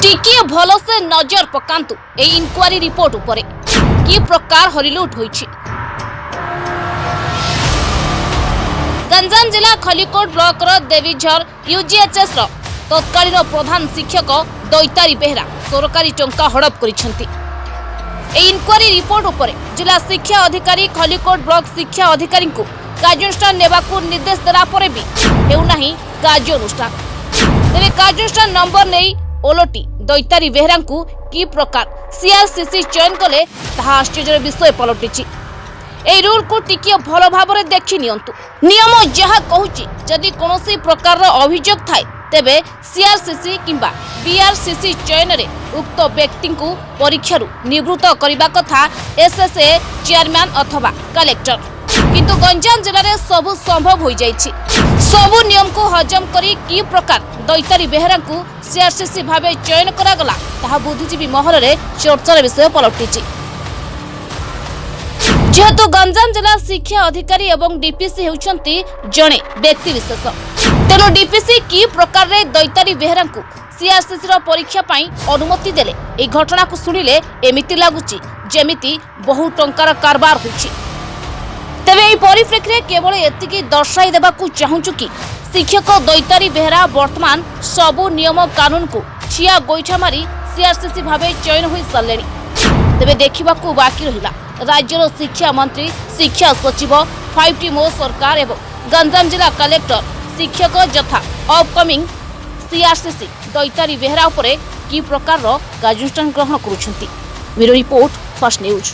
टिकिए भलसे नजर पकांतु ए inquiry report उपरे कि प्रकार हरिलुट होइछि। गंजाम जिला खलिकोट ब्लॉक रो देवीझर यूजीएचएस रो तत्कालीन प्रधान शिक्षक दैतारी बेहरा सरकारी टंका हड़प करिसेंती। ए इनक्वारी रिपोर्ट उपरे जिला शिक्षा अधिकारी खलिकोट ब्लॉक शिक्षा अधिकारी को कार्यानुष्ठान नेबाकू निर्देश देला परे भी हेउ नाही कार्यानुष्ठान। तेरे कार्यानुष्ठान नंबर नहीं ओलटी दैतारी बेहरा कि प्रकार सीआरसीसी चयन कले ताहा आश्चर्य विषय पलटिछि। ए रूल को टिकिए भल भाव देखि नियंतु। नियम जहा कहूछि जदि कोनोसी प्रकार अभियोग थाए तेबे सीआरसीसी किंबा बीआरसीसी चयन रे उक्त व्यक्ति को परीक्षारु निवृत्त करबा कथा एसएसए चेयरमैन अथवा कलेक्टर। किंतु गंजाम जिले में सबु संभव हो जाइछि। सबु नियम को हजम करी कि प्रकार दैतारी बेहरा को सीआरसीसी भावे चयन करागला ताहा बुद्धिजीवी महल रे चर्चार विषय पलटिछि। जेहेतु गंजाम जिला शिक्षा अधिकारी एवं डीपीसी हेउछंती जणे व्यक्ति विशेष, तेणु डीपीसी कि प्रकार रे दैतारी बेहरा को सीआरसीसी रो परीक्षा पाई अनुमति देले ए घटना को सुनिले एमिति लागुछि जेमिति बहु टंकार कारबार होछि। तेबे एही परिप्रेक्षी केवल एतिकी दर्शाई देबाकू चाहूछु कि शिक्षक दैतारी बेहरा वर्तमान सबु नियम कानून को छिया गोइठा मारी सीआरसीसी भावे चयन होई सालेनी। तेबे देखिबाकू बाकी रहिला राज्यर शिक्षा मंत्री, शिक्षा सचिव, 5T मो सरकार एवं गंजाम जिला कलेक्टर शिक्षक जथा अपकमिंग सीआरसीसी दैतारी बेहरा उपरे कि प्रकार कार्यानुष्ठान ग्रहण करुछंती। Bureau report, first news.